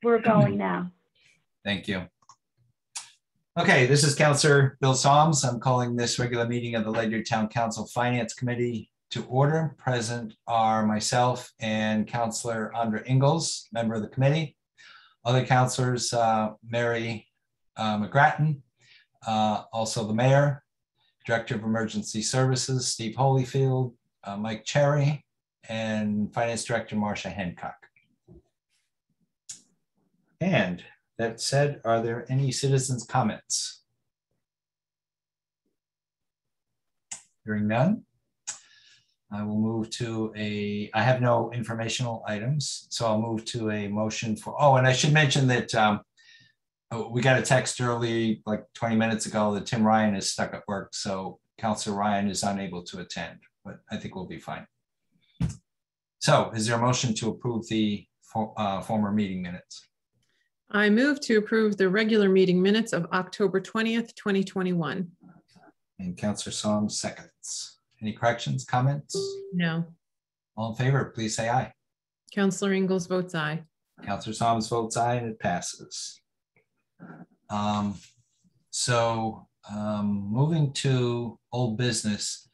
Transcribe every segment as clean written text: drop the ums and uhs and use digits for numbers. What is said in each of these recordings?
we're going now. Thank you. Okay, this is Councilor Bill Solms. I'm calling this regular meeting of the Ledyard Town Council Finance Committee to order. Present are myself and Councilor Andra Ingalls, member of the committee. Other councilors, Mary McGrattan, also the mayor, Director of Emergency Services, Steve Holyfield, Mike Cherry, and Finance Director Marcia Hancock. And that said, are there any citizens' comments? Hearing none, I will move to I have no informational items, so I'll move to a motion for, oh, and I should mention that we got a text early, like 20 minutes ago, that Tim Ryan is stuck at work, so Councilor Ryan is unable to attend, but I think we'll be fine. So is there a motion to approve the former meeting minutes? I move to approve the regular meeting minutes of October 20th, 2021. And Councilor Solms seconds. Any corrections, comments? No. All in favor, please say aye. Councilor Ingalls votes aye. Councilor Solms votes aye, and it passes. Moving to old business.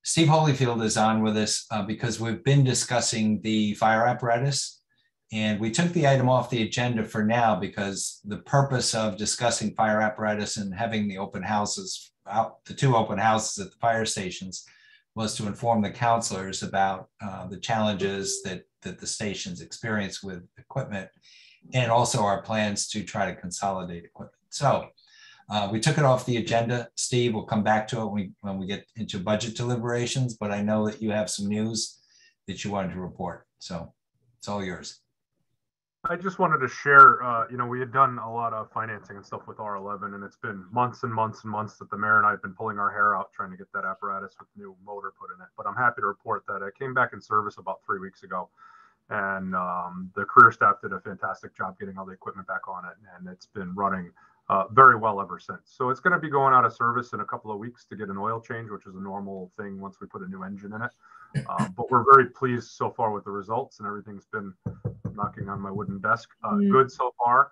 Steve Holyfield is on with us because we've been discussing the fire apparatus. And we took the item off the agenda for now because the purpose of discussing fire apparatus and having the open houses, the two open houses at the fire stations, was to inform the councilors about the challenges that the stations experience with equipment, and also our plans to try to consolidate equipment. So we took it off the agenda. Steve, will come back to it when we get into budget deliberations, but I know that you have some news that you wanted to report. So it's all yours. I just wanted to share, we had done a lot of financing and stuff with R11, and it's been months and months and months that the mayor and I have been pulling our hair out trying to get that apparatus with new motor put in it. But I'm happy to report that it came back in service about 3 weeks ago, and the career staff did a fantastic job getting all the equipment back on it, and it's been running very well ever since. So it's going to be going out of service in a couple of weeks to get an oil change, which is a normal thing once we put a new engine in it. But we're very pleased so far with the results, and everything's been knocking on my wooden desk good so far.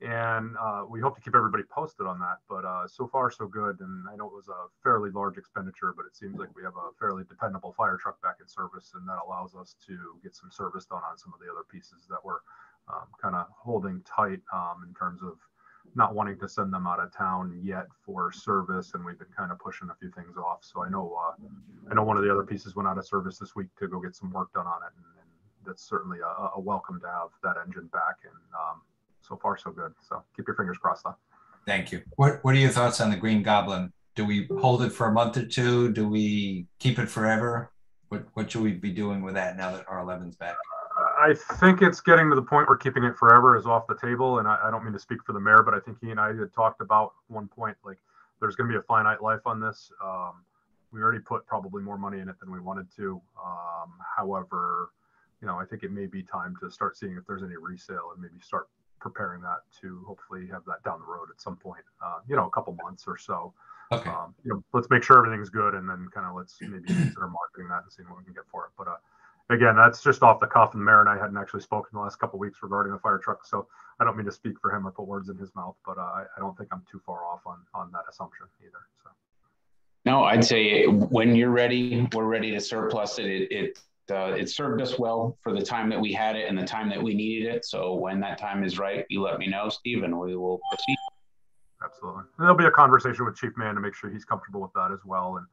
And we hope to keep everybody posted on that. But so far, so good. And I know it was a fairly large expenditure, but it seems like we have a fairly dependable fire truck back in service, and that allows us to get some service done on some of the other pieces that we're kind of holding tight in terms of not wanting to send them out of town yet for service, and we've been kind of pushing a few things off. So I know one of the other pieces went out of service this week to go get some work done on it, and that's certainly a welcome to have that engine back. And so far so good. So keep your fingers crossed though. Thank you. What are your thoughts on the Green Goblin? Do we hold it for a month or two? Do we keep it forever? What should we be doing with that now that R11's back? I think it's getting to the point where keeping it forever is off the table. And I don't mean to speak for the mayor, but I think he and I had talked about one point, like there's going to be a finite life on this. We already put probably more money in it than we wanted to. However, I think it may be time to start seeing if there's any resale and maybe start preparing that to hopefully have that down the road at some point, a couple months or so. Okay. Let's make sure everything's good, and then kind of let's maybe consider marketing that and seeing what we can get for it. But again, that's just off the cuff, and the mayor and I hadn't actually spoken the last couple of weeks regarding the fire truck, so I don't mean to speak for him or put words in his mouth, but I don't think I'm too far off on that assumption either. So. No, I'd say when you're ready, we're ready to surplus it. It served us well for the time that we had it and the time that we needed it. So when that time is right, you let me know, Steve, and we will proceed. Absolutely. And there'll be a conversation with Chief Mann to make sure he's comfortable with that as well. And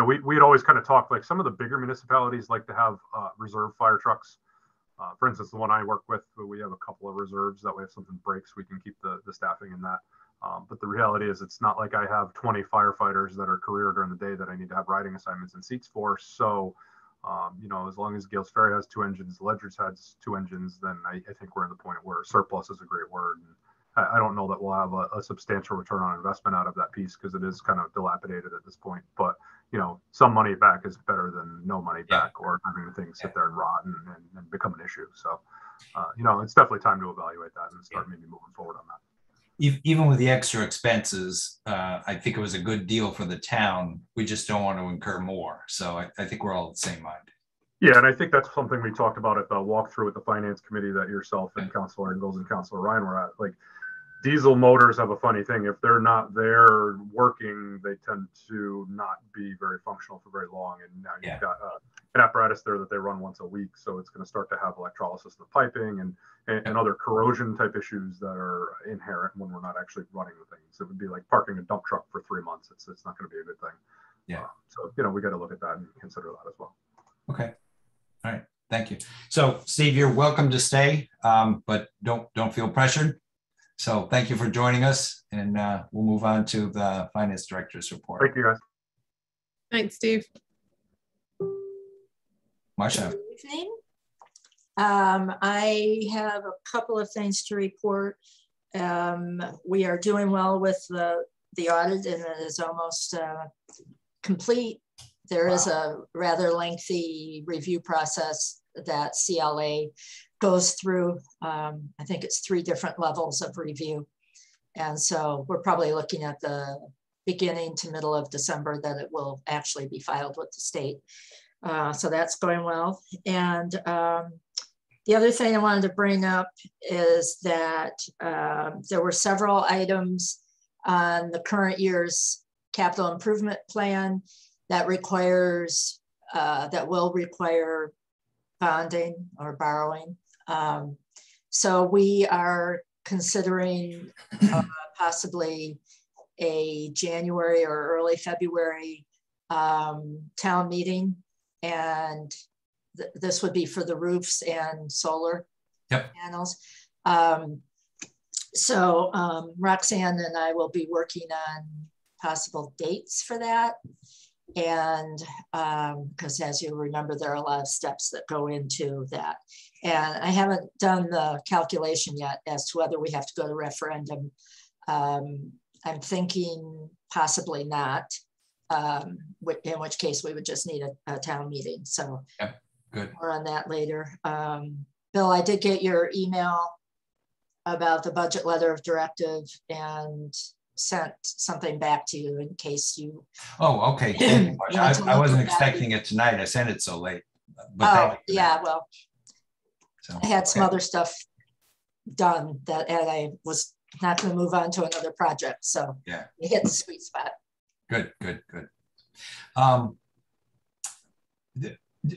we had always kind of talked, like some of the bigger municipalities like to have reserve fire trucks. For instance, the one I work with, we have a couple of reserves. That way if something breaks, we can keep the staffing in that. But the reality is it's not like I have 20 firefighters that are career during the day that I need to have riding assignments and seats for. So, as long as Gales Ferry has 2 engines, Ledyard has 2 engines, then I think we're at the point where surplus is a great word. And I don't know that we'll have a substantial return on investment out of that piece because it is kind of dilapidated at this point. But, some money back is better than no money back, or having the thing sit there and rot and become an issue. So, it's definitely time to evaluate that and start maybe moving forward on that. Even with the extra expenses, I think it was a good deal for the town. We just don't want to incur more. So I think we're all of the same mind. Yeah, and I think that's something we talked about at the walkthrough with the finance committee that yourself and Councilor Ingalls and Councilor Ryan were at. Like, diesel motors have a funny thing. If they're not there working, they tend to not be very functional for very long. And now you've got an apparatus there that they run once a week, so it's going to start to have electrolysis of the piping and other corrosion type issues that are inherent when we're not actually running the things. It would be like parking a dump truck for 3 months. It's not going to be a good thing. Yeah. So we got to look at that and consider that as well. Okay. All right. Thank you. So, Steve, you're welcome to stay, but don't feel pressured. So thank you for joining us, and we'll move on to the finance director's report. Thank you, guys. Thanks, Steve. Marcia. Good evening. I have a couple of things to report. We are doing well with the audit, and it is almost complete. There is a rather lengthy review process that CLA goes through. I think it's 3 different levels of review. And so we're probably looking at the beginning to middle of December that it will actually be filed with the state. So that's going well. And the other thing I wanted to bring up is that there were several items on the current year's capital improvement plan that will require bonding or borrowing. So we are considering possibly a January or early February town meeting, and this would be for the roofs and solar panels. So Roxanne and I will be working on possible dates for that. And because as you remember, there are a lot of steps that go into that. And I haven't done the calculation yet as to whether we have to go to referendum. I'm thinking possibly not, in which case we would just need a town meeting. So good. More on that later. Bill, I did get your email about the budget letter of directive and sent something back to you in case you. Oh, okay. Thank you. I wasn't expecting it tonight. I sent it so late. But yeah, well, so, I had some other stuff done and I was not going to move on to another project. So yeah, you hit the sweet spot. Good.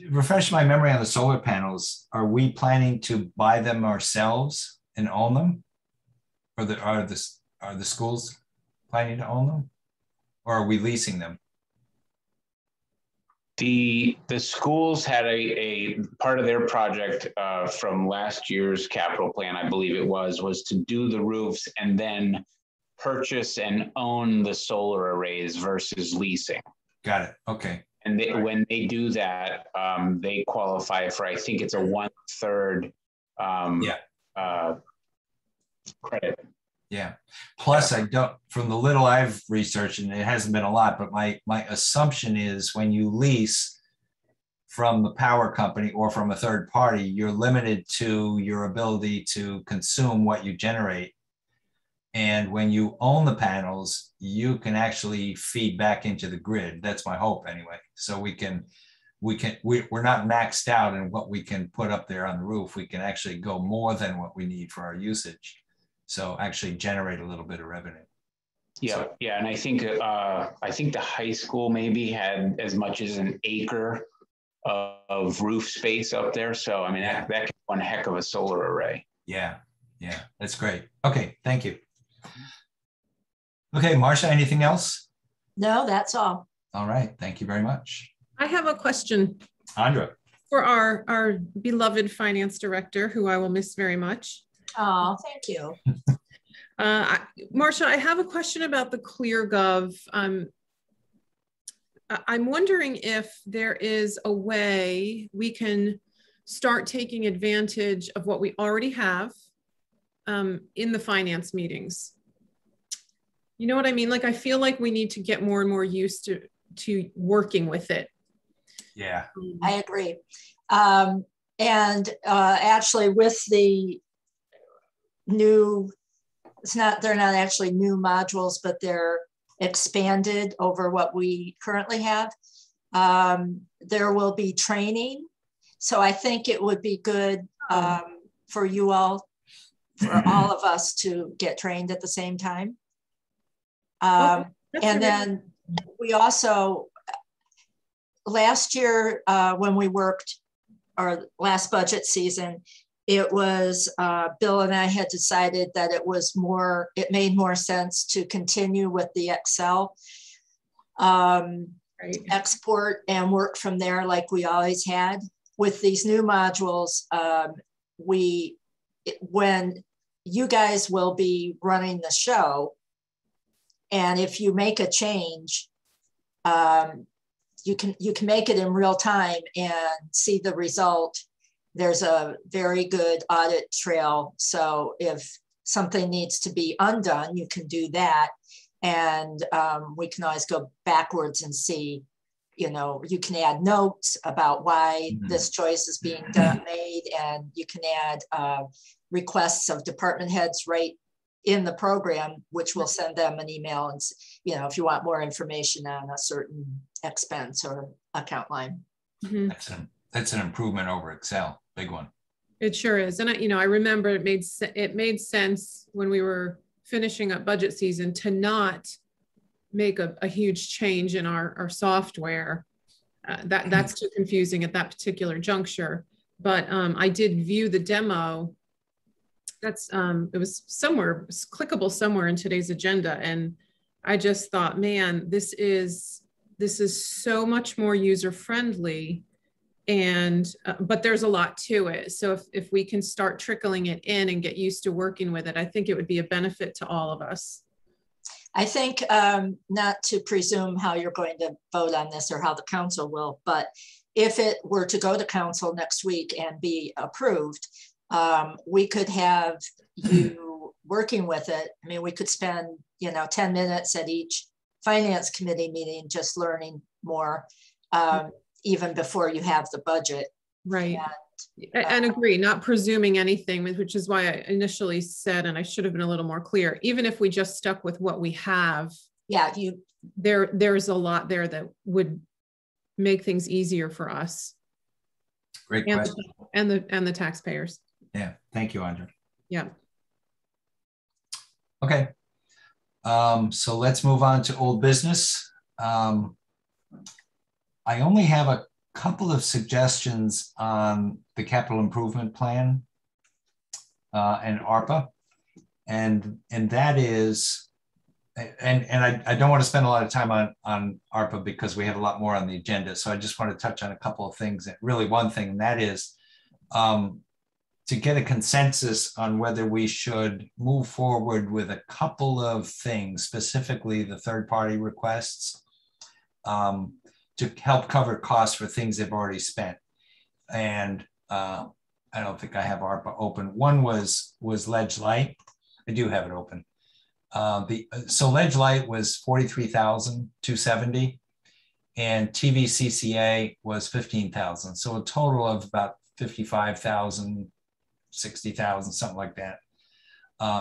Refresh my memory on the solar panels. Are we planning to buy them ourselves and own them, or are the schools planning to own them, or are we leasing them? The schools had a part of their project from last year's capital plan, I believe it was to do the roofs and then purchase and own the solar arrays versus leasing. Got it. Okay. And when they do that, they qualify for, I think it's a 1/3 credit. Yeah. Plus, from the little I've researched, and it hasn't been a lot, but my assumption is when you lease from the power company or from a third party, you're limited to your ability to consume what you generate. And when you own the panels, you can actually feed back into the grid. That's my hope anyway. So we're not maxed out in what we can put up there on the roof. We can actually go more than what we need for our usage. So actually generate a little bit of revenue. Yeah, yeah, and I think the high school maybe had as much as an acre of roof space up there. So I mean, that could be one heck of a solar array. Yeah, that's great. Okay, thank you. Okay, Marcia, anything else? No, that's all. All right, thank you very much. I have a question. Andra. For our beloved finance director, who I will miss very much. Oh, thank you. Marcia, I have a question about the ClearGov. I'm wondering if there is a way we can start taking advantage of what we already have in the finance meetings. You know what I mean? Like, I feel like we need to get more and more used to working with it. Yeah. I agree. And actually with the new, they're not actually new modules, but they're expanded over what we currently have. There will be training So I think it would be good for you all, for all of us to get trained at the same time. And then we also, last year when we worked our last budget season, it was Bill and I had decided that it made more sense to continue with the Excel export and work from there like we always had. With these new modules, when you guys will be running the show, and if you make a change, you can make it in real time and see the result. There's a very good audit trail. So if something needs to be undone, you can do that. And we can always go backwards and see, you know, you can add notes about why this choice is being made, and you can add requests of department heads right in the program, which will send them an email and, you know, if you want more information on a certain expense or account line. That's an improvement over Excel, big one. It sure is. And I remember it made sense when we were finishing up budget season to not make a huge change in our software. That's too confusing at that particular juncture. But I did view the demo. That's it was clickable somewhere in today's agenda, and I just thought, man, this is so much more user friendly, and but there's a lot to it. So if we can start trickling it in and get used to working with it, I think it would be a benefit to all of us. I think not to presume how you're going to vote on this or how the council will, but if it were to go to council next week and be approved, we could have you working with it. I mean, we could spend, 10 minutes at each finance committee meeting, just learning more, even before you have the budget. Right. And agree, not presuming anything, which is why I initially said, and I should have been a little more clear, even if we just stuck with what we have, there's a lot there that would make things easier for us. Great question. And the taxpayers. Yeah, thank you, Andrea. Yeah. Okay, so let's move on to old business. I only have a couple of suggestions on the capital improvement plan and ARPA, and that is, and I don't want to spend a lot of time on ARPA because we have a lot more on the agenda. So I just want to touch on a couple of things. Really, one thing, and that is to get a consensus on whether we should move forward with a couple of things, specifically the third-party requests, to help cover costs for things they've already spent. And I don't think I have ARPA open. One was Ledge Light. I do have it open. So Ledge Light was $43,270, and TVCCA was $15,000. So a total of about $55,000, $60,000, something like that,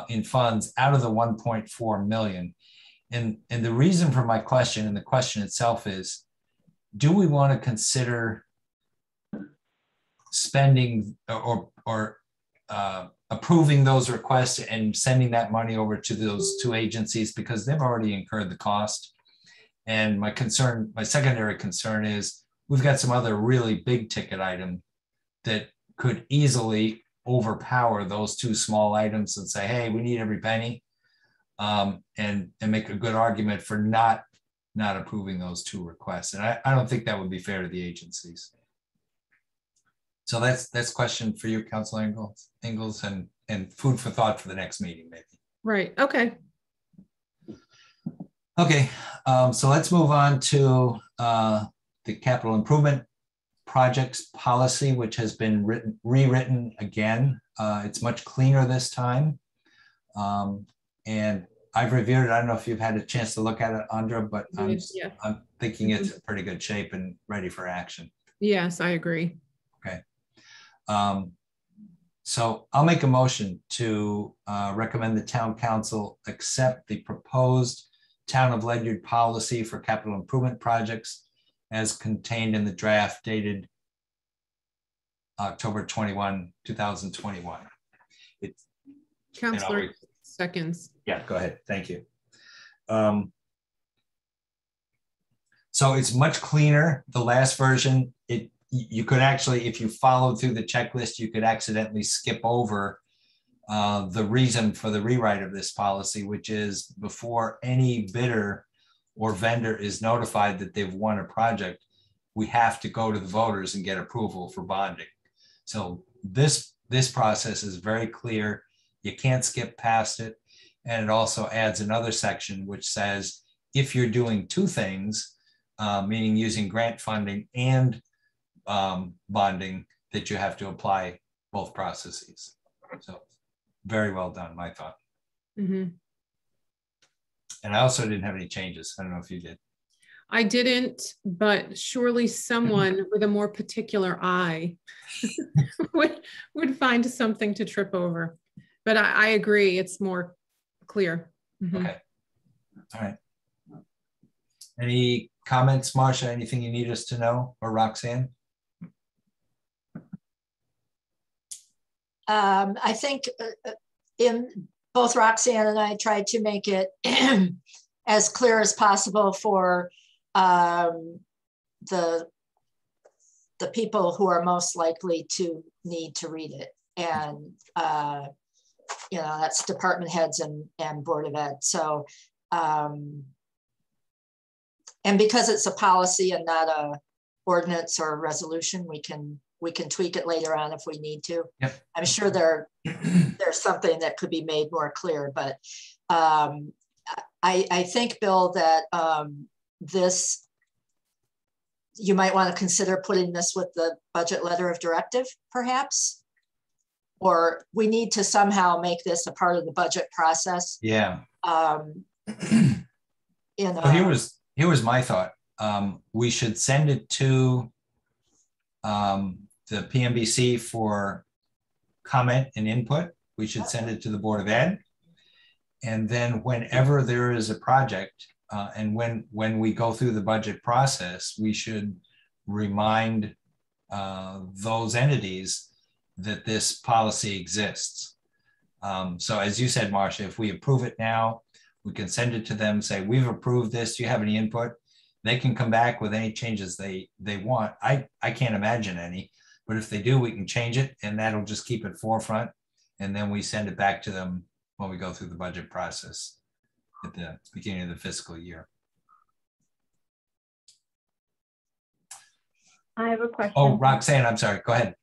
in funds out of the 1.4 million. And the reason for my question, and the question itself is, do we want to consider spending or approving those requests and sending that money over to those two agencies because they've already incurred the cost? And my secondary concern is we've got some other really big ticket item that could easily overpower those two small items and say, hey, we need every penny, and make a good argument for not approving those two requests. And I don't think that would be fair to the agencies. So that's a question for you, Councilor Ingalls, and food for thought for the next meeting, maybe. Right, okay. Okay, so let's move on to the capital improvement projects policy, which has been rewritten again. It's much cleaner this time. And I've reviewed it. I don't know if you've had a chance to look at it, Andrea, but I'm thinking it's in pretty good shape and ready for action. Yes, I agree. Okay. So I'll make a motion to recommend the town council accept the proposed town of Ledyard policy for capital improvement projects as contained in the draft dated October 21, 2021. Counselor, seconds. Yeah, go ahead. Thank you. So it's much cleaner. The last version, you could actually, if you followed through the checklist, you could accidentally skip over the reason for the rewrite of this policy, which is before any bidder or vendor is notified that they've won a project, we have to go to the voters and get approval for bonding. So this process is very clear. You can't skip past it. And it also adds another section which says, if you're doing two things, meaning using grant funding and bonding, that you have to apply both processes. So very well done, my thought. Mm-hmm. And I also didn't have any changes. I don't know if you did. I didn't, but surely someone with a more particular eye would find something to trip over. But I agree, it's more clear. Mm-hmm. Okay. All right. Any comments, Marcia? Anything you need us to know, or Roxanne? I think in both Roxanne and I tried to make it as clear as possible for the people who are most likely to need to read it. And, you know, that's department heads and Board of Ed. So, and because it's a policy and not a ordinance or a resolution, we can tweak it later on if we need to. Yep. I'm sure there's something that could be made more clear, but I think, Bill, that this, you might want to consider putting this with the budget letter of directive, perhaps, or we need to somehow make this a part of the budget process. Yeah. You know, so here was my thought. We should send it to the PMBC for comment and input. We should send it to the Board of Ed. And then whenever there is a project and when we go through the budget process, we should remind those entities that this policy exists. So as you said, Marcia, if we approve it now, we can send it to them, say, we've approved this. Do you have any input? They can come back with any changes they want. I can't imagine any, but if they do, we can change it, and that'll just keep it forefront. And then we send it back to them when we go through the budget process at the beginning of the fiscal year. I have a question. Oh, Roxanne, I'm sorry. Go ahead.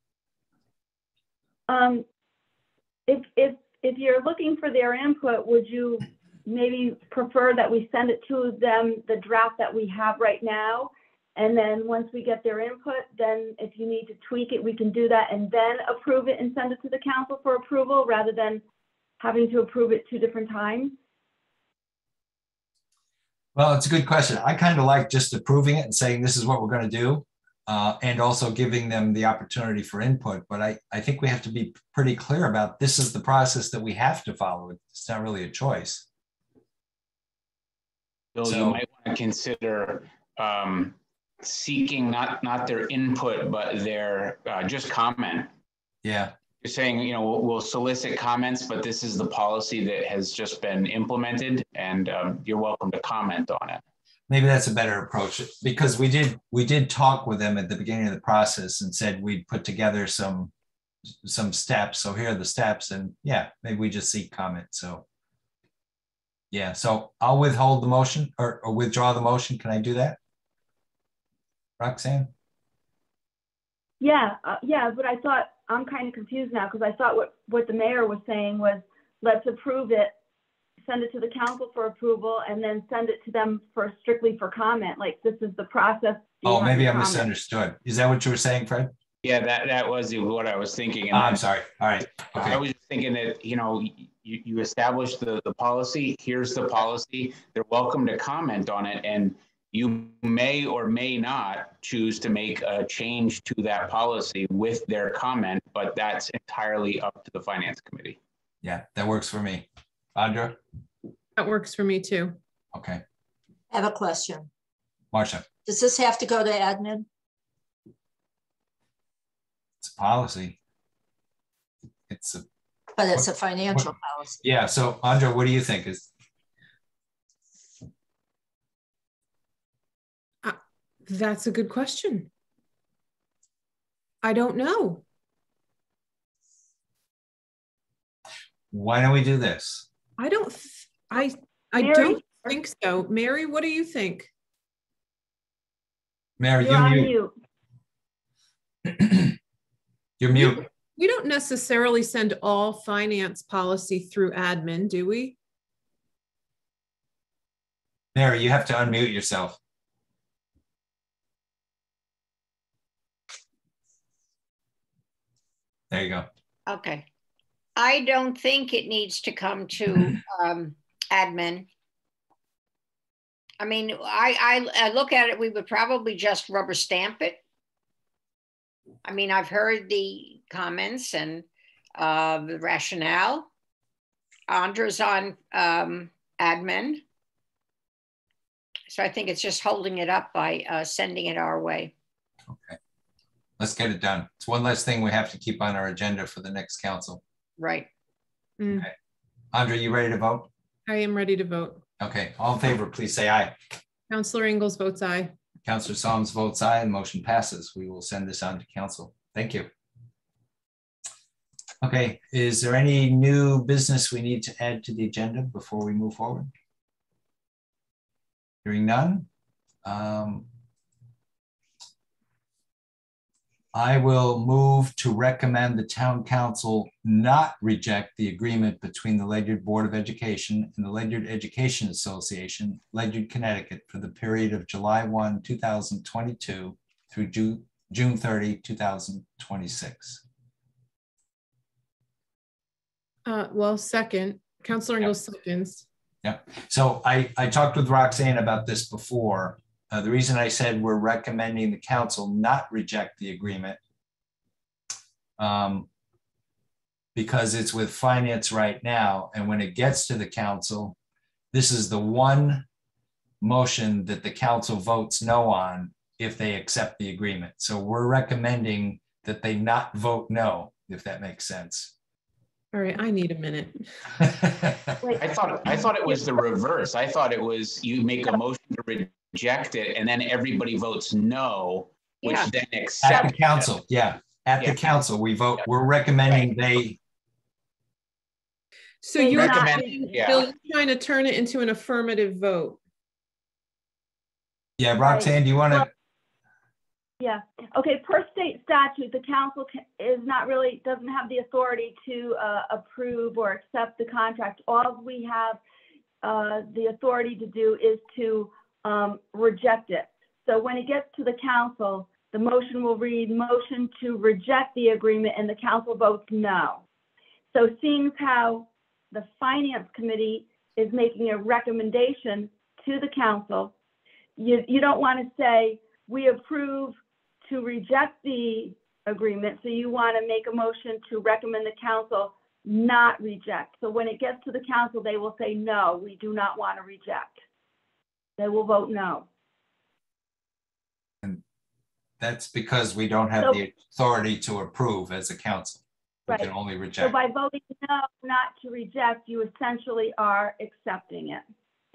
If you're looking for their input, would you maybe prefer that we send it to them, the draft that we have right now? And then once we get their input, then if you need to tweak it, we can do that and then approve it and send it to the council for approval rather than having to approve it 2 different times? Well, it's a good question. I kind of like just approving it and saying this is what we're going to do, and also giving them the opportunity for input. But I think we have to be pretty clear about this is the process that we have to follow. It's not really a choice. Bill, so, you might want to consider seeking not their input, but their just comment. Yeah. You're saying, you know, we'll solicit comments, but this is the policy that has just been implemented, and you're welcome to comment on it. Maybe that's a better approach, because we did talk with them at the beginning of the process and said we'd put together some steps. So here are the steps, and yeah, maybe we just seek comment. So yeah, so I'll withhold the motion or withdraw the motion. Can I do that, Roxanne? Yeah, but I thought, I'm kind of confused now because I thought what the mayor was saying was, let's approve it, send it to the council for approval, and then send it to them for strictly for comment. Like, this is the process. Oh, maybe I misunderstood. Is that what you were saying, Fred? Yeah, that was what I was thinking. And I'm sorry. All right. Okay. I was just thinking that, you know, you establish the policy. Here's the policy. They're welcome to comment on it, and you may or may not choose to make a change to that policy with their comment, but that's entirely up to the finance committee. Yeah, that works for me. Audra? That works for me too. Okay. I have a question. Marcia? Does this have to go to admin? It's a policy. It's a. But it's a financial policy. Yeah. So Andra, what do you think? That's a good question. I don't know. Why don't we do this? I don't think so. Mary, what do you think? Mary, You're on mute. You're mute. We don't necessarily send all finance policy through admin, do we? Mary, you have to unmute yourself. There you go. Okay. I don't think it needs to come to admin. I mean, I look at it, we would probably just rubber stamp it. I mean, I've heard the comments and the rationale. Andra's on admin. So I think it's just holding it up by sending it our way. Okay. Let's get it done. It's one less thing we have to keep on our agenda for the next council. Right. Okay. Andra, you ready to vote? I am ready to vote. Okay. All in favor, please say aye. Councillor Ingalls votes aye. Councillor Solms votes aye and motion passes. We will send this on to council. Thank you. Okay. Is there any new business we need to add to the agenda before we move forward? Hearing none. I will move to recommend the town council not reject the agreement between the Ledyard Board of Education and the Ledyard Education Association, Ledyard, Connecticut, for the period of July 1, 2022 through June 30, 2026. Well, second. Councillor Ingalls seconds. Yeah. So I talked with Roxanne about this before. The reason I said we're recommending the council not reject the agreement because it's with finance right now. And when it gets to the council, this is the one motion that the council votes no on if they accept the agreement. So we're recommending that they not vote no, if that makes sense. All right, I need a minute. I thought it was the reverse. I thought it was you make a motion to reject it and then everybody votes no, which then accepts. At the council, yeah. At the council, we vote. We're recommending they. So you're trying to turn it into an affirmative vote. Yeah, Roxanne, do you want to? Yeah. Okay. Per state statute, the council doesn't have the authority to approve or accept the contract. All we have the authority to do is to reject it. So when it gets to the council, the motion will read motion to reject the agreement and the council votes no. So seeing how the finance committee is making a recommendation to the council, you don't want to say we approve to reject the agreement. So you want to make a motion to recommend the council not reject. So when it gets to the council, they will say, no, we do not want to reject. They will vote no. And that's because we don't have the authority to approve as a council. We can only reject. So by voting no, not to reject, you essentially are accepting it.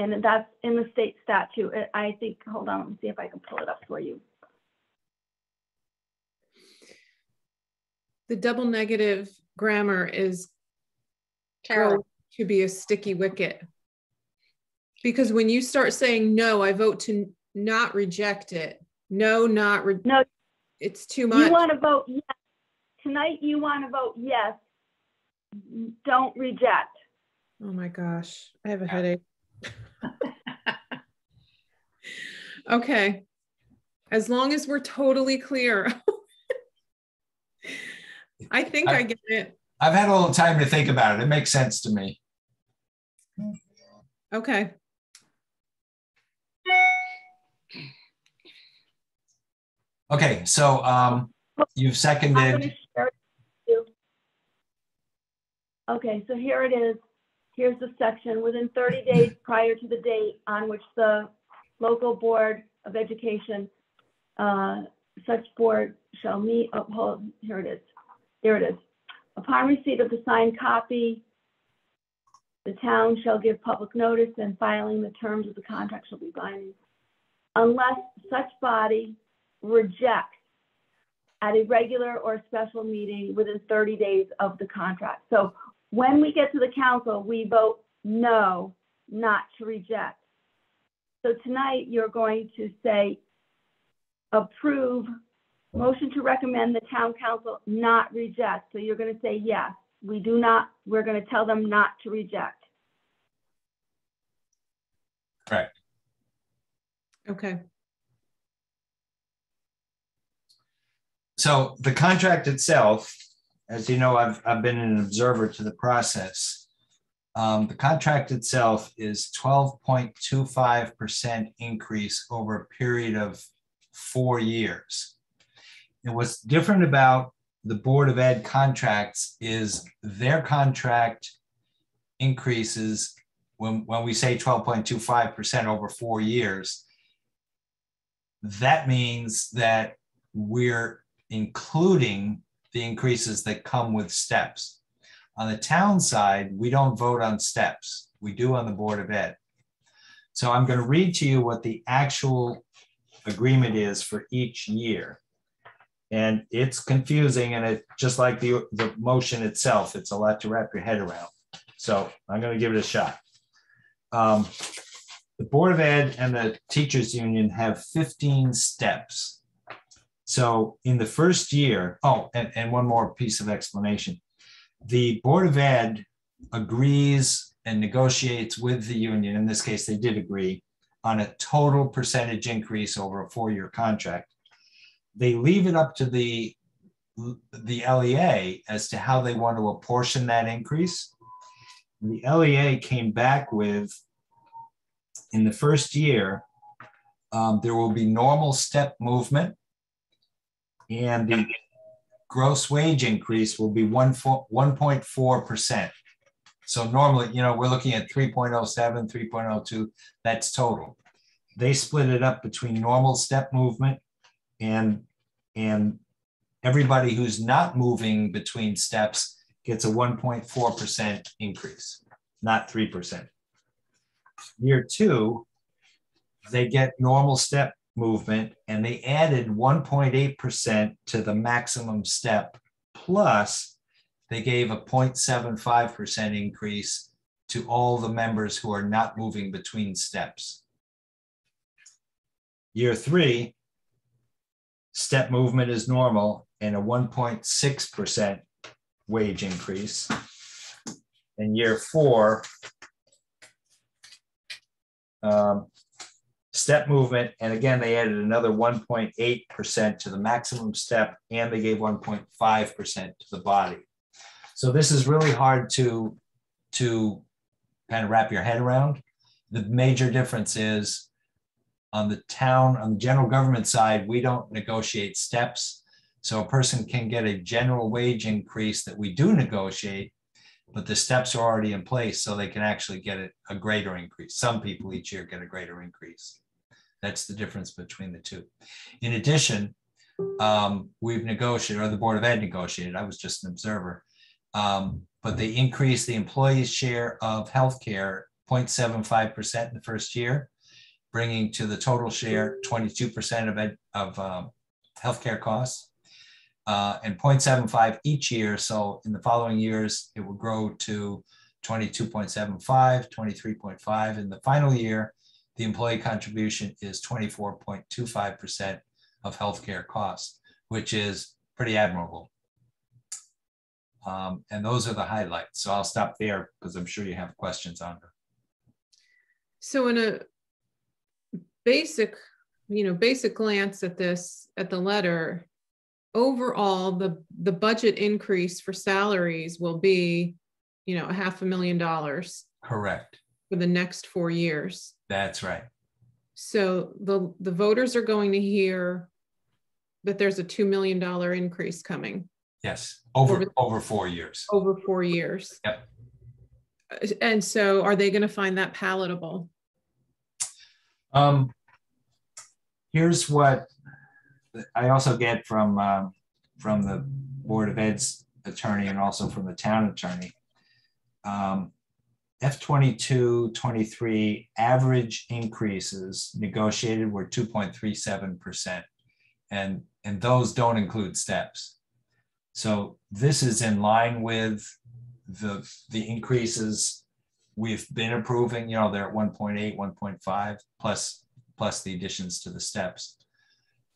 And that's in the state statute. I think, hold on, let me see if I can pull it up for you. The double negative grammar is Terrible. To be a sticky wicket. Because when you start saying, no, I vote to not reject it. No, no, it's too much. You want to vote yes. Tonight you want to vote yes. Don't reject. Oh my gosh, I have a headache. Okay. As long as we're totally clear. I think I get it. I've had a little time to think about it. It makes sense to me. Okay. Okay, so you've seconded. Okay, so here it is. Here's the section. Within 30 days prior to the date on which the local board of education such board shall meet, uphold, here it is. There it is. Upon receipt of the signed copy, the town shall give public notice and filing the terms of the contract shall be binding. Unless such body rejects at a regular or special meeting within 30 days of the contract. So when we get to the council, we vote no, not to reject. So tonight you're going to say approve, motion to recommend the town council not reject. So you're going to say yes, we do not, we're going to tell them not to reject. Correct. Okay. So the contract itself, as you know, I've been an observer to the process. The contract itself is 12.25% increase over a period of 4 years. And what's different about the Board of Ed contracts is their contract increases, when we say 12.25% over 4 years, that means that we're including the increases that come with steps. On the town side, we don't vote on steps. We do on the Board of Ed. So I'm going to read to you what the actual agreement is for each year. And it's confusing, and it just like the motion itself, it's a lot to wrap your head around. So I'm going to give it a shot. The Board of Ed and the Teachers Union have 15 steps. So in the first year, and one more piece of explanation. The Board of Ed agrees and negotiates with the union. In this case, they did agree on a total percentage increase over a 4-year contract. They leave it up to the LEA as to how they want to apportion that increase. The LEA came back with, in the first year, there will be normal step movement, and the gross wage increase will be 1.4%. So normally, we're looking at 3.07, 3.02, that's total. They split it up between normal step movement and everybody who's not moving between steps gets a 1.4% increase, not 3%. Year 2, they get normal step movement, and they added 1.8% to the maximum step, plus they gave a 0.75% increase to all the members who are not moving between steps. Year 3, step movement is normal and a 1.6% wage increase. And year 4, step movement, and again, they added another 1.8% to the maximum step, and they gave 1.5% to the body. So this is really hard to kind of wrap your head around. The major difference is on the general government side, we don't negotiate steps. So a person can get a general wage increase that we do negotiate, but the steps are already in place, so they can actually get a greater increase. Some people each year get a greater increase. That's the difference between the two. In addition, we've negotiated, or the Board of Ed negotiated, I was just an observer, but they increased the employee's share of healthcare 0.75% in the first year, bringing to the total share 22% of healthcare costs, and 0.75 each year. So in the following years, it will grow to 22.75, 23.5. In the final year, the employee contribution is 24.25% of healthcare costs, which is pretty admirable. And those are the highlights. So I'll stop there because I'm sure you have questions on them. So in a basic glance at this, at the letter, overall, the budget increase for salaries will be, $500,000. Correct. For the next 4 years. That's right. So the voters are going to hear that there's a $2 million increase coming. Yes, over 4 years. Over 4 years. Yep. And so are they going to find that palatable? Here's what I also get from the Board of Ed's attorney and also from the town attorney, F22-23 average increases negotiated were 2.37%, and those don't include steps. So this is in line with the increases we've been approving. You know, they're at 1.8, 1.5 plus the additions to the steps.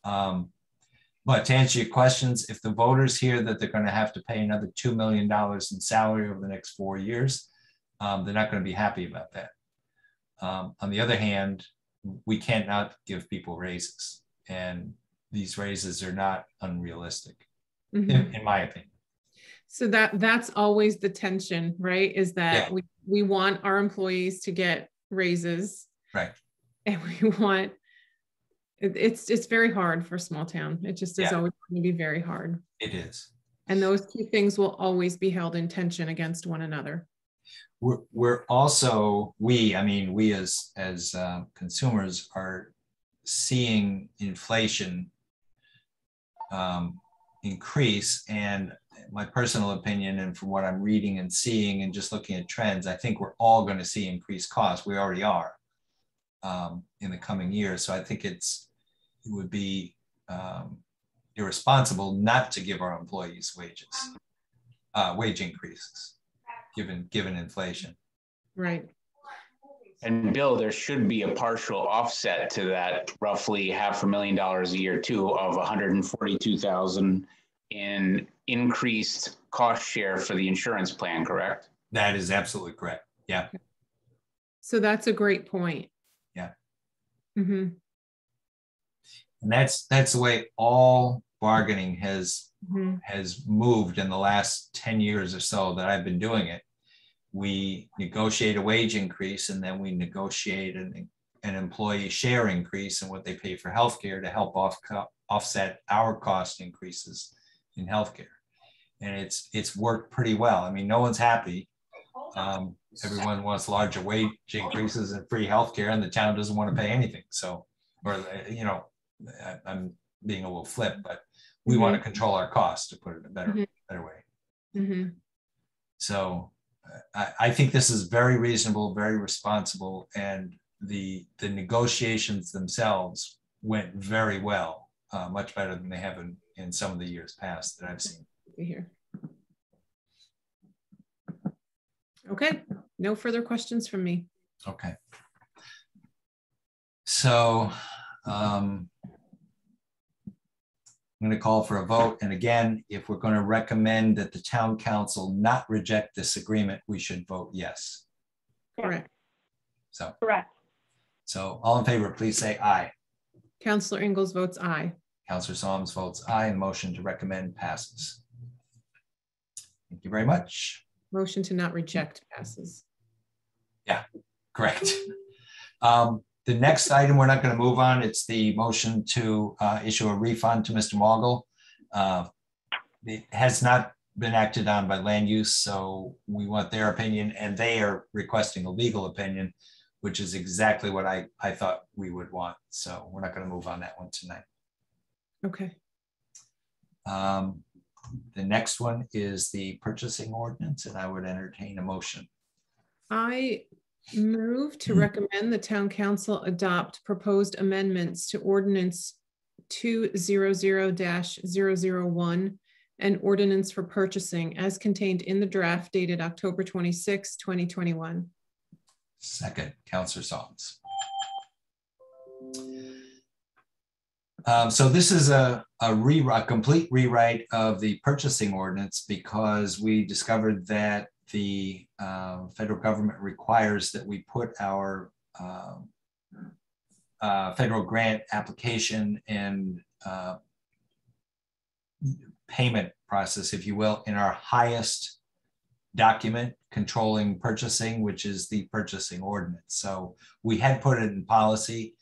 But to answer your questions, if the voters hear that they're going to have to pay another $2 million in salary over the next 4 years, they're not going to be happy about that. On the other hand, we can't not give people raises, and these raises are not unrealistic, in my opinion. So that's always the tension, right? Is that we want our employees to get raises, right? And we want, it's very hard for a small town. It just is always going to be very hard. It is. And those two things will always be held in tension against one another. We're also, we as consumers are seeing inflation increase, and my personal opinion, and from what I'm reading and seeing and just looking at trends, I think we're all going to see increased costs. We already are in the coming years. So I think it would be irresponsible not to give our employees wage increases, given inflation. Right. And Bill, there should be a partial offset to that, roughly $500,000 a year too, of $142,000 in increased cost share for the insurance plan, correct? That is absolutely correct. Yeah. So that's a great point. Yeah. Mm-hmm. And that's the way all bargaining has moved in the last 10 years or so that I've been doing it. We negotiate a wage increase, and then we negotiate an employee share increase in what they pay for healthcare to help offset our cost increases in healthcare. And it's worked pretty well. I mean, no one's happy. Everyone wants larger wage increases and free healthcare, and the town doesn't want to pay anything. So, or, you know, I'm being a little flip, but we want to control our costs, to put it in a better way. Mm-hmm. So I think this is very reasonable, very responsible, and the negotiations themselves went very well, much better than they have in some of the years past that I've seen. Here. Okay, no further questions from me. Okay. So I'm going to call for a vote. And again, if we're going to recommend that the town council not reject this agreement, we should vote yes. Correct. So, correct. So all in favor, please say aye. Councillor Ingalls votes aye. Councillor Solms votes aye, and motion to recommend passes. Thank you very much. Motion to not reject passes. Yeah, correct. The next item we're not going to move on. It's the motion to issue a refund to Mr. Mogul. It has not been acted on by land use, so we want their opinion, and they are requesting a legal opinion, which is exactly what I thought we would want. So we're not going to move on that one tonight. Okay. The next one is the purchasing ordinance, and I would entertain a motion. I move to recommend the town council adopt proposed amendments to ordinance 200-001 and ordinance for purchasing as contained in the draft dated October 26, 2021. Second, Councillor Solms. So this is a complete rewrite of the purchasing ordinance, because we discovered that the federal government requires that we put our federal grant application and payment process, if you will, in our highest document controlling purchasing, which is the purchasing ordinance. So we had put it in policy,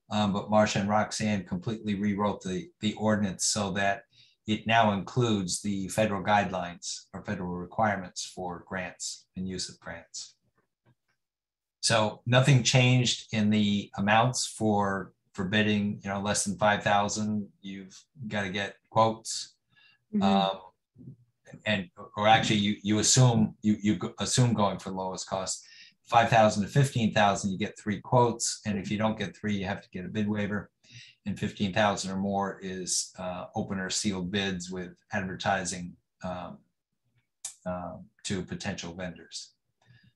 but Marcia and Roxanne completely rewrote the ordinance so that it now includes the federal guidelines or federal requirements for grants and use of grants. So nothing changed in the amounts for for bidding, you know, less than 5,000, you've got to get quotes. And or actually you assume going for the lowest cost. 5,000 to 15,000, you get 3 quotes, and if you don't get 3, you have to get a bid waiver. And 15,000 or more is open or sealed bids with advertising to potential vendors.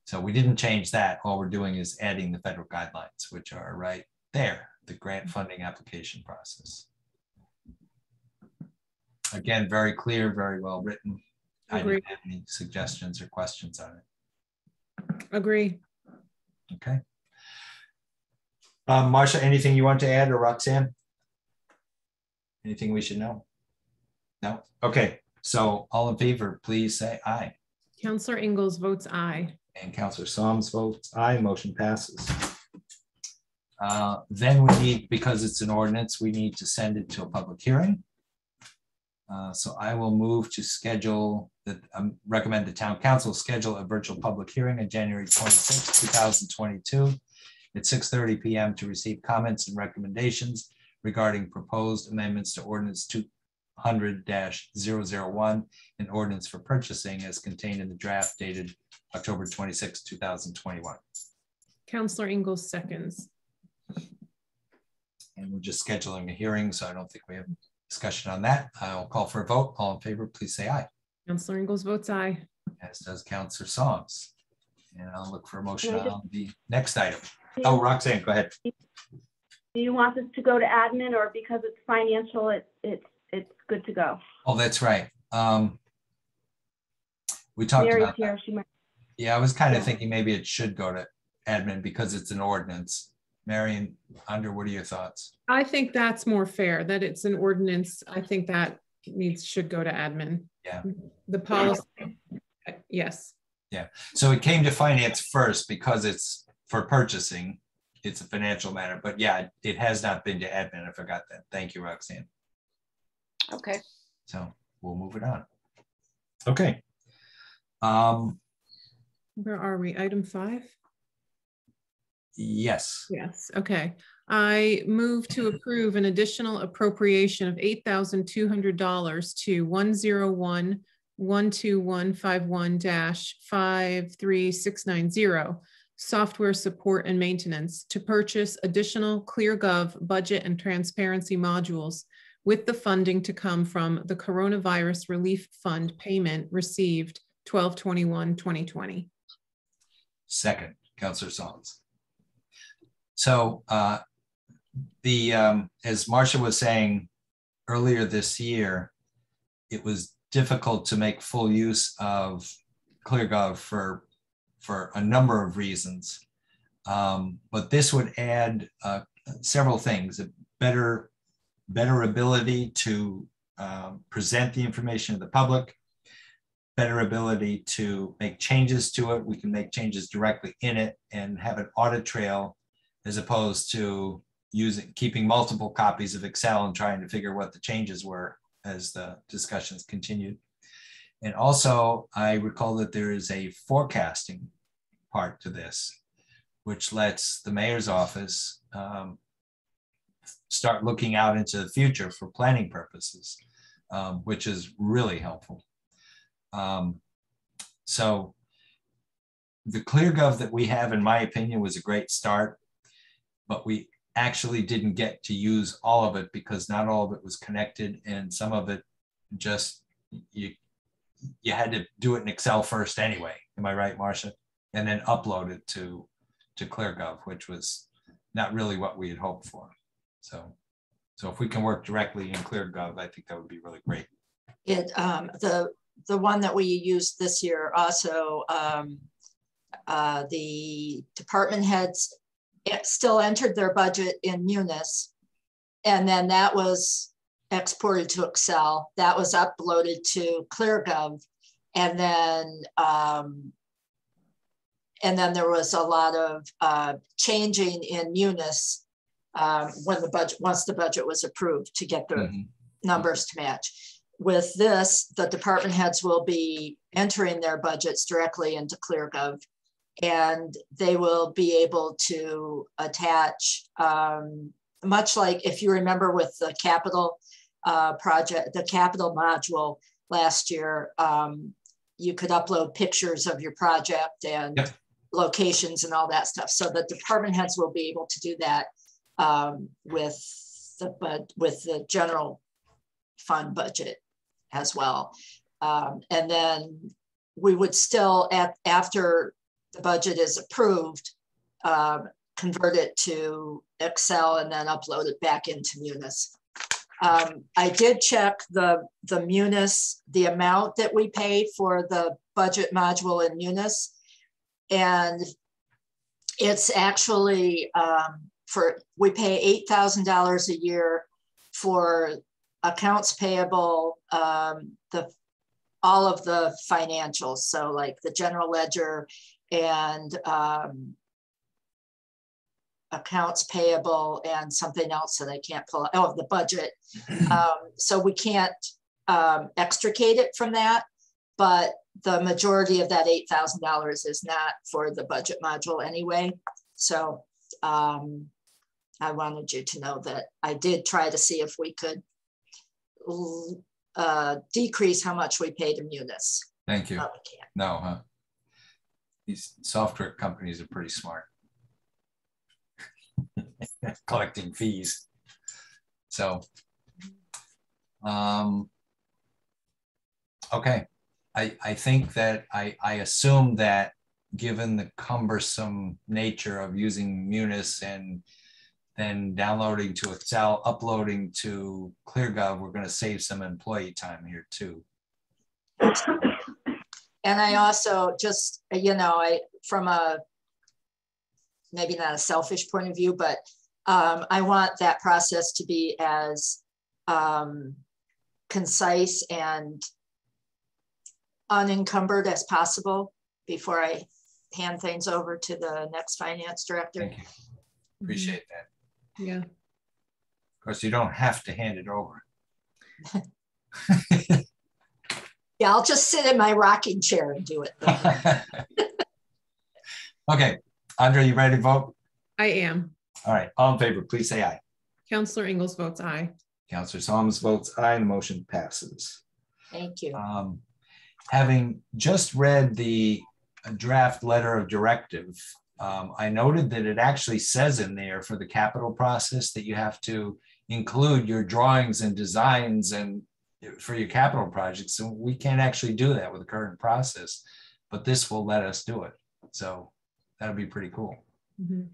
So we didn't change that. All we're doing is adding the federal guidelines, which are right there, the grant funding application process. Again, very clear, very well written. I didn't have any suggestions or questions on it. Agree. Okay. Marcia, anything you want to add, or Roxanne? Anything we should know? No? Okay. So all in favor, please say aye. Counselor Ingalls votes aye. And Counselor Soms votes aye. Motion passes. Then we need, because it's an ordinance, we need to send it to a public hearing. So I will move to schedule that, recommend the town council schedule a virtual public hearing on January 26, 2022 at 6:30 p.m. to receive comments and recommendations regarding proposed amendments to ordinance 200-001 and ordinance for purchasing as contained in the draft dated October 26, 2021. Counselor Ingalls seconds. And we're just scheduling a hearing, so I don't think we have discussion on that. I'll call for a vote. All in favor, please say aye. Counselor Ingalls votes aye. As does Counselor Soms. And I'll look for a motion on the next item. Oh, Roxanne, go ahead. Do you want this to go to admin, or because it's financial, it's good to go? Oh, that's right. We talked Mary's about here, that. she might. Yeah, I was kind of thinking maybe it should go to admin because it's an ordinance. Marion, Under, what are your thoughts? I think that's more fair, that it's an ordinance. I think that should go to admin. Yeah. The policy, yes. Yeah, so it came to finance first because it's for purchasing. It's a financial matter, but yeah, it has not been to admin. I forgot that. Thank you, Roxanne. Okay. So we'll move it on. Okay. Where are we? Item 5? Yes. Yes. Okay. I move to approve an additional appropriation of $8,200 to 101-12151-53690 software support and maintenance to purchase additional ClearGov budget and transparency modules, with the funding to come from the Coronavirus Relief Fund payment received 12/21/2020. Second, Councilor Soms. So as Marcia was saying earlier this year, it was difficult to make full use of ClearGov for a number of reasons. But this would add several things: a better ability to present the information to the public, better ability to make changes to it. We can make changes directly in it and have an audit trail, as opposed to keeping multiple copies of Excel and trying to figure what the changes were as the discussions continued. And also, I recall that there is a forecasting part to this, which lets the mayor's office start looking out into the future for planning purposes, which is really helpful. So the ClearGov that we have, in my opinion, was a great start, but we actually didn't get to use all of it because not all of it was connected, and some of it just, you had to do it in Excel first anyway. Am I right, Marcia? And then upload it to ClearGov, which was not really what we had hoped for. So if we can work directly in ClearGov, I think that would be really great. The one that we used this year also, the department heads still entered their budget in Munis, and then that was exported to Excel. That was uploaded to ClearGov, and then there was a lot of changing in Munis once the budget was approved to get the numbers to match. With this, the department heads will be entering their budgets directly into ClearGov, and they will be able to attach much like if you remember with the capital project, the capital module last year, you could upload pictures of your project and yep. locations and all that stuff. So the department heads will be able to do that with the general fund budget as well. And then we would still, after the budget is approved, convert it to Excel and then upload it back into Munis. I did check the Munis, the amount that we paid for the budget module in Munis, and it's actually we pay $8,000 a year for accounts payable, all of the financials, so like the general ledger and accounts payable and something else that I can't pull out, oh, the budget. So we can't extricate it from that, but the majority of that $8,000 is not for the budget module anyway. So I wanted you to know that I did try to see if we could decrease how much we pay to Munis. Thank you. No, huh? These software companies are pretty smart. Collecting fees. So, okay. I think that I assume that given the cumbersome nature of using Munis and then downloading to Excel, uploading to ClearGov, we're going to save some employee time here too. And I also just, you know, from a, maybe not a selfish point of view, but I want that process to be as concise and unencumbered as possible before I hand things over to the next finance director. Thank you. Appreciate that. Yeah. Of course, you don't have to hand it over. Yeah, I'll just sit in my rocking chair and do it. Okay, Andre, you ready to vote? I am. All right, all in favor, please say aye. Councillor Ingalls votes aye. Councillor Solomons votes aye, and the motion passes. Thank you. Having just read the draft letter of directive, I noted that it actually says in there for the capital process that you have to include your drawings and designs and for your capital projects. So we can't actually do that with the current process, but this will let us do it. So that'll be pretty cool. Mm-hmm.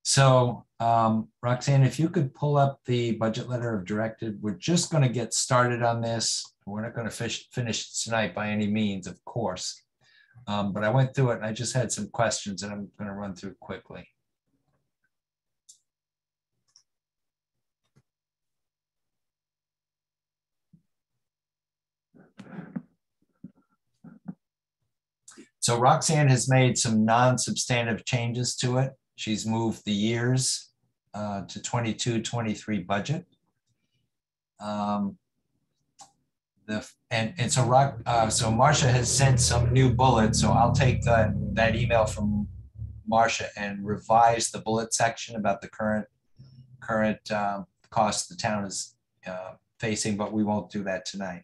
So Roxanne, if you could pull up the budget letter of directive, we're just going to get started on this. We're not going to finish tonight by any means, of course. But I went through it and I just had some questions and I'm going to run through quickly. So Roxanne has made some non-substantive changes to it. She's moved the years to 22-23 budget. So Marcia has sent some new bullets. So I'll take that email from Marcia and revise the bullet section about the current costs the town is facing, but we won't do that tonight.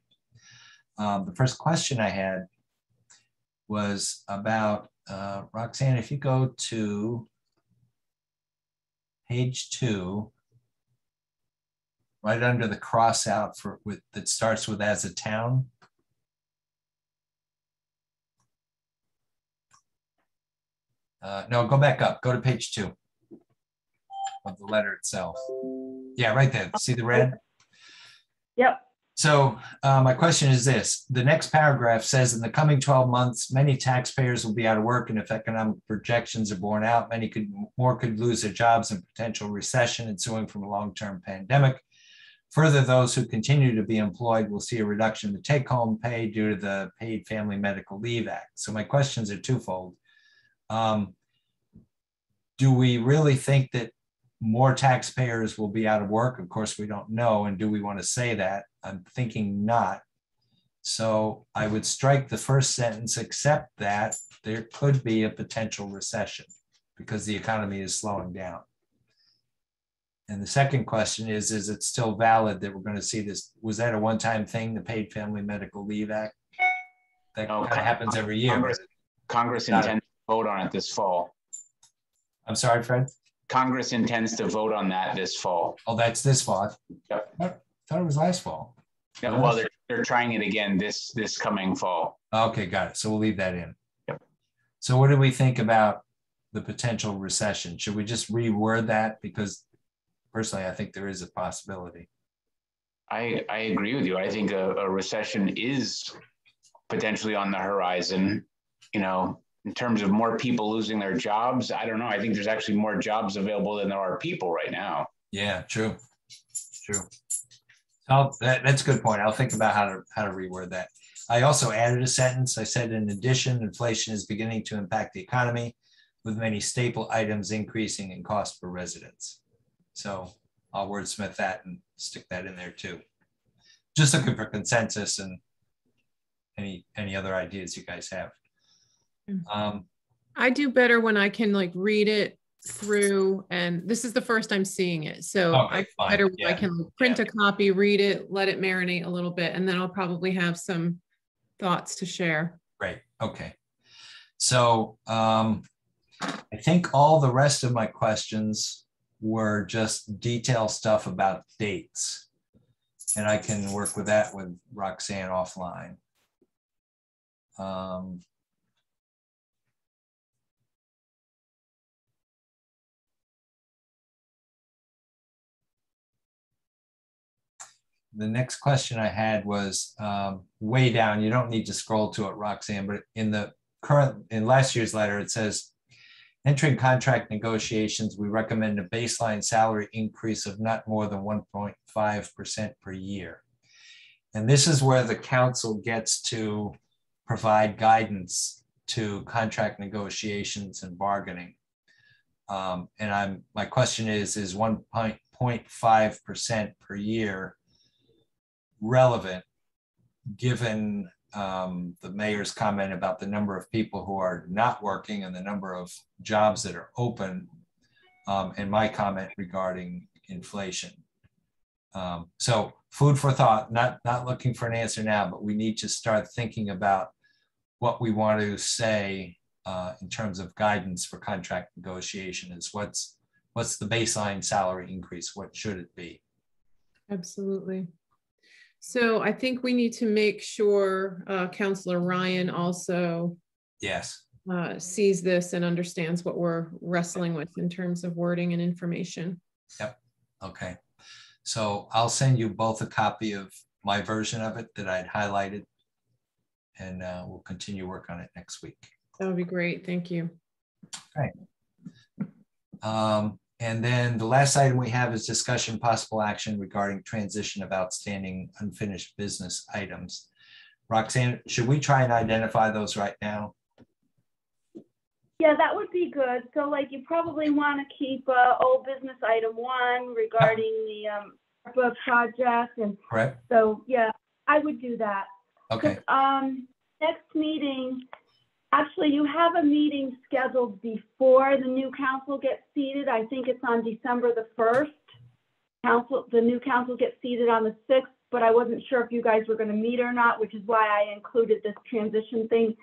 The first question I had was about Roxanne, if you go to page 2, right under the cross out that starts with as a town. No, go back up, go to page 2 of the letter itself. Yeah, right there, see the red? Yep. So my question is this, the next paragraph says in the coming 12 months, many taxpayers will be out of work, and if economic projections are borne out, many more could lose their jobs in potential recession ensuing from a long-term pandemic. Further, those who continue to be employed will see a reduction in the take-home pay due to the Paid Family Medical Leave Act. So my questions are twofold. Do we really think that more taxpayers will be out of work? Of course, we don't know. And do we want to say that? I'm thinking not. So I would strike the first sentence, except that there could be a potential recession because the economy is slowing down. And the second question is it still valid that we're going to see this? Was that a one-time thing, the Paid Family Medical Leave Act? That kind of happens every year. Congress intends to vote on it this fall. I'm sorry, Fred? Congress intends to vote on that this fall. Oh, that's this fall. Yep. I thought it was last fall. Yeah, well, they're trying it again this coming fall. Okay, got it. So we'll leave that in. Yep. So what do we think about the potential recession? Should we just reword that? Because personally, I think there is a possibility. I agree with you. I think a recession is potentially on the horizon. You know, in terms of more people losing their jobs, I don't know. I think there's actually more jobs available than there are people right now. Yeah, true. That's a good point. I'll think about how to reword that. I also added a sentence. I said, in addition, inflation is beginning to impact the economy, with many staple items increasing in cost for residents. So I'll wordsmith that and stick that in there too. Just looking for consensus and any other ideas you guys have. I do better when I can like read it through, and this is the first I'm seeing it. So okay, I can print a copy, read it, let it marinate a little bit, and then I'll probably have some thoughts to share. Great. Okay. So I think all the rest of my questions were just detail stuff about dates, and I can work with that with Roxanne offline. The next question I had was way down. You don't need to scroll to it, Roxanne, but in last year's letter, it says, entering contract negotiations, we recommend a baseline salary increase of not more than 1.5% per year. And this is where the council gets to provide guidance to contract negotiations and bargaining. And my question is 1.5% per year relevant, given the mayor's comment about the number of people who are not working and the number of jobs that are open, and my comment regarding inflation. So food for thought, not looking for an answer now, but we need to start thinking about what we want to say in terms of guidance for contract negotiation. Is what's the baseline salary increase? What should it be? Absolutely. So I think we need to make sure Councillor Ryan also sees this and understands what we're wrestling with in terms of wording and information. Yep. Okay. So I'll send you both a copy of my version of it that I'd highlighted, and we'll continue work on it next week. That would be great. Thank you. Okay. And then the last item we have is discussion possible action regarding transition of outstanding unfinished business items. Roxanne, should we try and identify those right now? Yeah, that would be good. So like you probably want to keep old business item 1 regarding the ARPA project. And correct. So yeah, I would do that. Okay. Next meeting, actually, you have a meeting scheduled before the new council gets seated. I think it's on December the 1st. The new council gets seated on the 6th, but I wasn't sure if you guys were going to meet or not, which is why I included this transition thing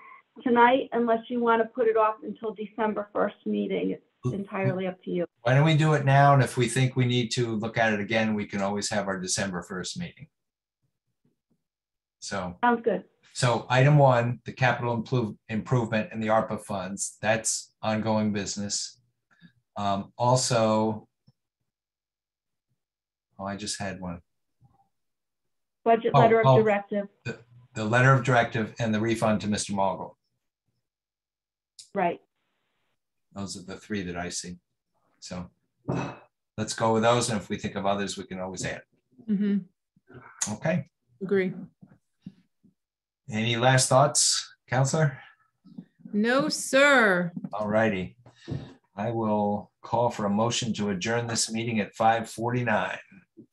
tonight, unless you want to put it off until December 1st meeting. It's entirely up to you. Why don't we do it now? And if we think we need to look at it again, we can always have our December 1st meeting. So sounds good. So item 1, the capital improvement and the ARPA funds, that's ongoing business. Also, I just had one. Budget letter of directive. The letter of directive and the refund to Mr. Mogul. Right. Those are the 3 that I see. So let's go with those. And if we think of others, we can always add. Mm-hmm. Okay. Agree. Any last thoughts, Counselor? No, sir. All righty. I will call for a motion to adjourn this meeting at 5:49.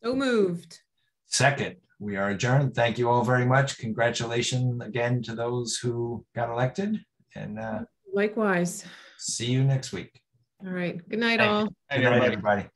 So moved. Second, we are adjourned. Thank you all very much. Congratulations again to those who got elected. And likewise. See you next week. All right. Good night, all. Good night, everybody.